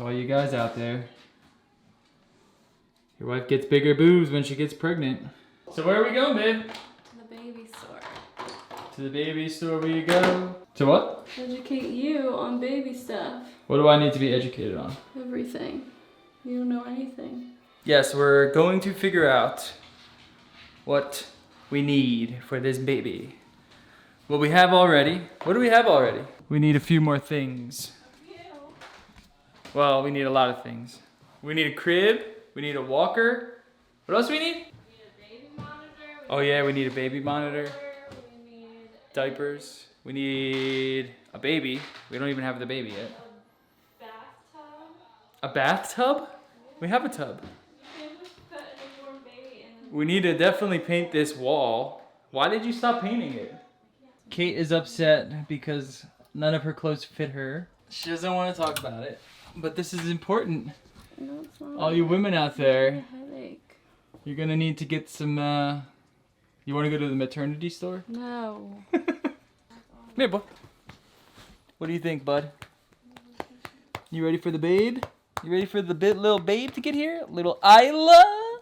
To all you guys out there. Your wife gets bigger boobs when she gets pregnant. So where are we going, babe? To the baby store. To the baby store we go. To what? Educate you on baby stuff. What do I need to be educated on? Everything. You don't know anything. Yes, we're going to figure out what we need for this baby. What we have already. What do we have already? We need a few more things. Well, we need a lot of things. We need a crib. We need a walker. What else do we need? We need a baby monitor. Oh yeah, we need a baby monitor. We need Diapers. We need a baby. We don't even have the baby yet. a bathtub. A bathtub? We have a tub. You can't just put a newborn baby in. We need to definitely paint this wall. Why did you stop painting it? Kate is upset because none of her clothes fit her. She doesn't want to talk about it. But this is important. No, it's not. All you women out there, Headache. you're gonna need to get some, you wanna go to the maternity store? No. Come here, boy. What do you think, bud? You ready for the babe? You ready for the little babe to get here? Little Isla?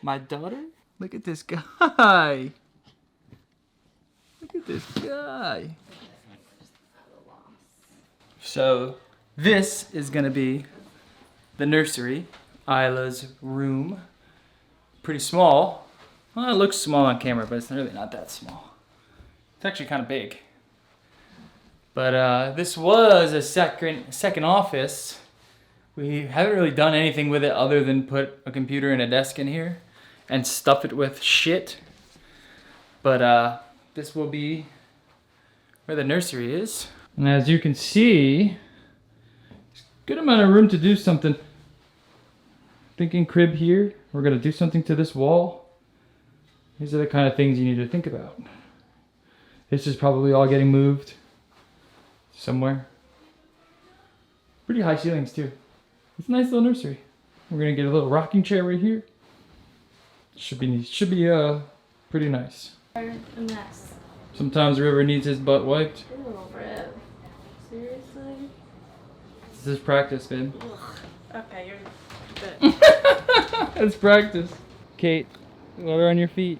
My daughter? Look at this guy. Look at this guy. So, this is gonna be the nursery, Isla's room. Pretty small. Well, it looks small on camera, but it's really not that small. It's actually kind of big. But this was a second office. We haven't really done anything with it other than put a computer and a desk in here and stuff it with shit. But this will be where the nursery is. And as you can see, there's a good amount of room to do something. Thinking crib here. We're gonna do something to this wall. These are the kind of things you need to think about. This is probably all getting moved somewhere. Pretty high ceilings too. It's a nice little nursery. We're gonna get a little rocking chair right here. Should be pretty nice. A mess. Sometimes River needs his butt wiped. Ew, Rip. Seriously? This is practice, babe. Ugh. Okay, you're good. It's practice. Kate, what are on your feet?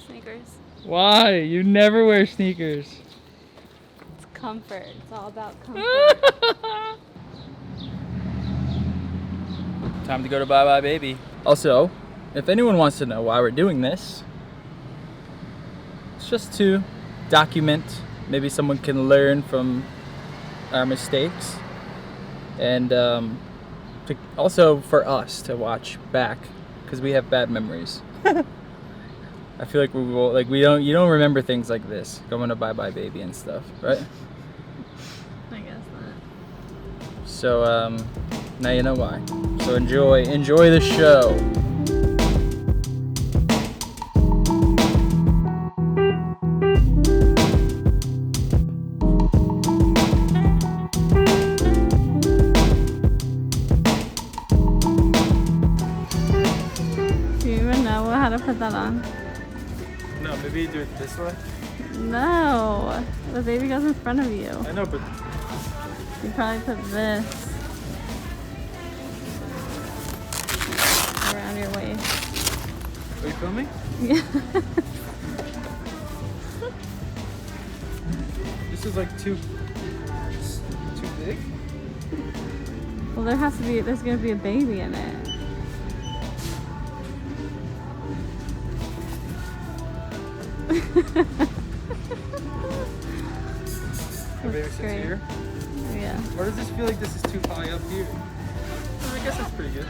Sneakers. Why? You never wear sneakers. It's comfort. It's all about comfort. Time to go to Bye Bye Baby. Also, if anyone wants to know why we're doing this, it's just to document. Maybe someone can learn from our mistakes. And also for us to watch back, because we have bad memories. I feel like you don't remember things like this, going to Bye Bye Baby and stuff, right? I guess not. So now you know why. So enjoy the show. Do you even know how to put that on? No, maybe you do it this way. No. The baby goes in front of you. I know, but You probably put this around your waist. are you filming? Yeah. This is like too big. Well, there's gonna be a baby in it. Your baby sits great. here. Yeah. Or does this feel like this is too high up here? I guess that's pretty good.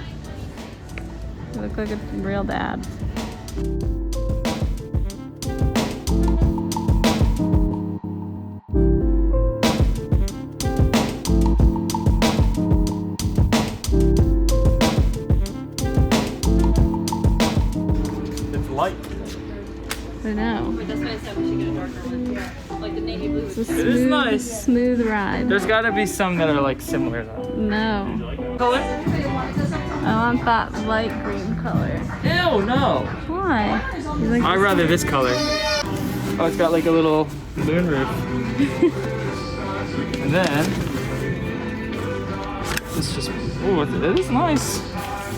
You look like a real dad. It's light. I know. But that's why I said we should get a darker one. Yeah. Like the navy blue. It's a It smooth, is nice. smooth ride. There's gotta be some that are like similar though. No. Color? I want that light green color. Ew, no. Why? You like I'd rather this color. Oh, it's got like a little moon roof. And then is just, ooh, it is nice.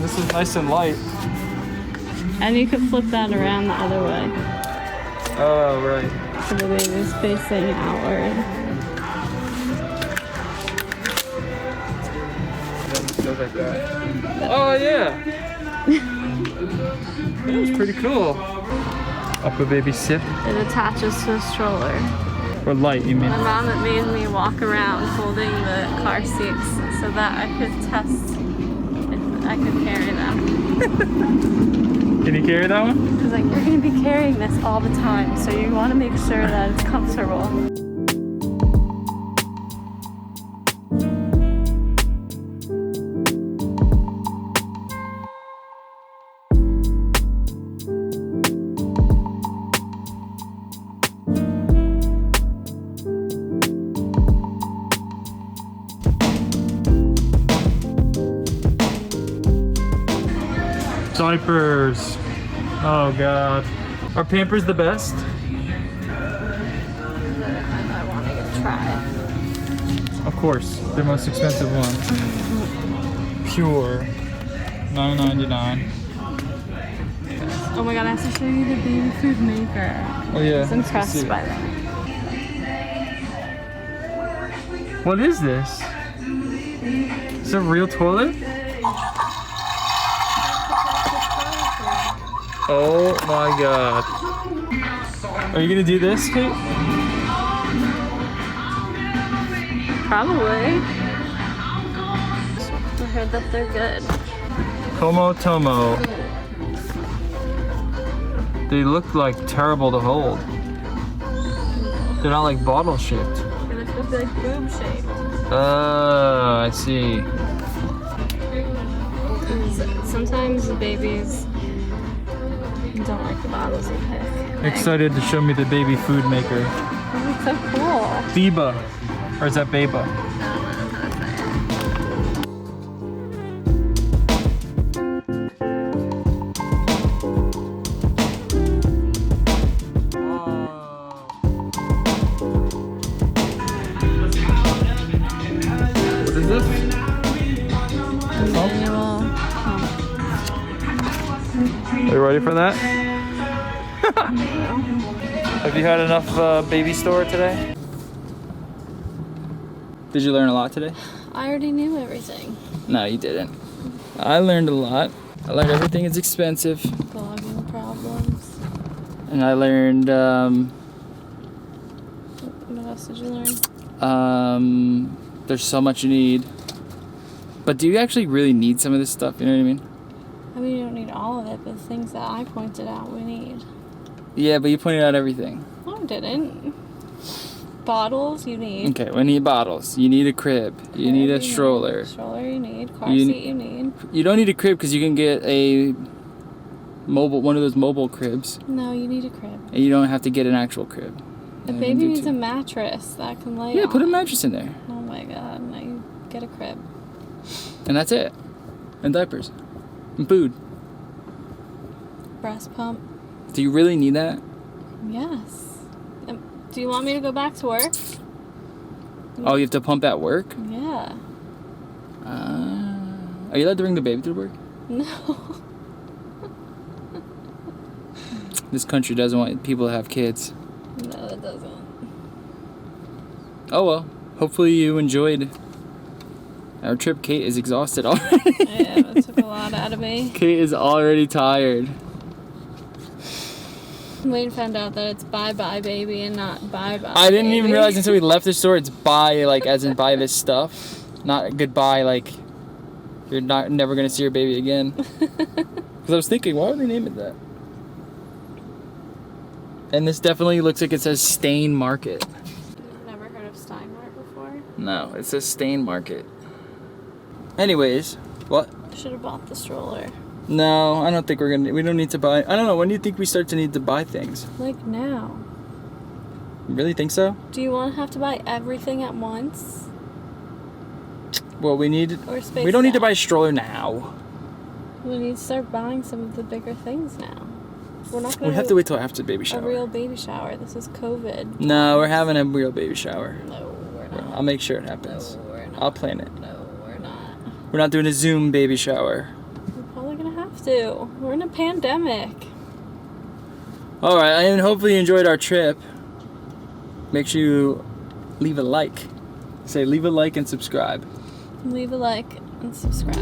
This is nice and light. And you could flip that around the other way. Oh, right. So the baby's facing outward. Goes like that. Oh, yeah. That was pretty cool. Up a baby sit. It attaches to a stroller. Or light, you mean? My mom had made me walk around holding the car seats so that I could test if I could carry them. Can you carry that one? She's like, you're going to be carrying this all the time, so you want to make sure that it's comfortable. Diapers. Oh god. Are Pampers the best? I want to try. Of course, the most expensive one. Pure. $9.99. Oh my god, I have to show you the baby food maker. Oh yeah. I was impressed by that. What is this? Is it a real toilet? Oh my god. Are you gonna do this, Kate? Probably. I heard that they're good. Como Tomo. They look like terrible to hold. They're not like bottle shaped. They're supposed to be like boob shaped. Oh, I see. Sometimes the babies don't like the bottles you pick. Excited to show me the baby food maker. Oh, it's so cool. Biba. Or is that Beba? What is this? Manual. Are you ready for that? Have you had enough baby store today? Did you learn a lot today? I already knew everything. No, you didn't. I learned a lot. I learned everything is expensive. Blogging problems. And I learned, What else did you learn? there's so much you need. But do you actually really need some of this stuff? You know what I mean? I mean, you don't need all of it, but the things that I pointed out we need. Yeah, but you pointed out everything. No, I didn't. Bottles, you need. Okay, we need bottles. You need a crib. You need a stroller. Stroller, you need. Car seat, you need. You don't need a crib because you can get a one of those mobile cribs. No, you need a crib. And you don't have to get an actual crib. A baby needs a mattress that can lay on. Yeah, put a mattress in there. Oh my god, now you get a crib. And that's it. And diapers. And food. Breast pump. Do you really need that? Yes. Do you want me to go back to work? Oh, you have to pump at work? Yeah. Are you allowed to bring the baby to work? No. This country doesn't want people to have kids. No, it doesn't. Oh well. Hopefully you enjoyed our trip. Kate is exhausted already. Yeah, that took a lot out of me. Kate is already tired. Wayne found out that it's bye-bye baby and not bye-bye I didn't even baby. realize until we left the store it's buy, like as in buy this stuff. Not goodbye, like you're never gonna see your baby again. Because I was thinking, why would they name it that? And this definitely looks like it says Stain Market. You've never heard of Steinmart before? No, it says Stain Market. Anyways, what? Should have bought the stroller. No, I don't think we don't need to buy. I don't know, when do you think we start to need to buy things? Like now. You really think so? Do you want to have to buy everything at once? Well, we need. Or space We don't need to out? buy a stroller now. We need to start buying some of the bigger things now. We're not going We have to wait till after the baby shower. a real baby shower. This is COVID. No, we're having a real baby shower. No, we're not. I'll make sure it happens. No, we're not. I'll plan it. No, we're not. We're not doing a Zoom baby shower. We're probably gonna have to. We're in a pandemic. Alright, and hopefully you enjoyed our trip. Make sure you leave a like. Say leave a like and subscribe. Leave a like and subscribe.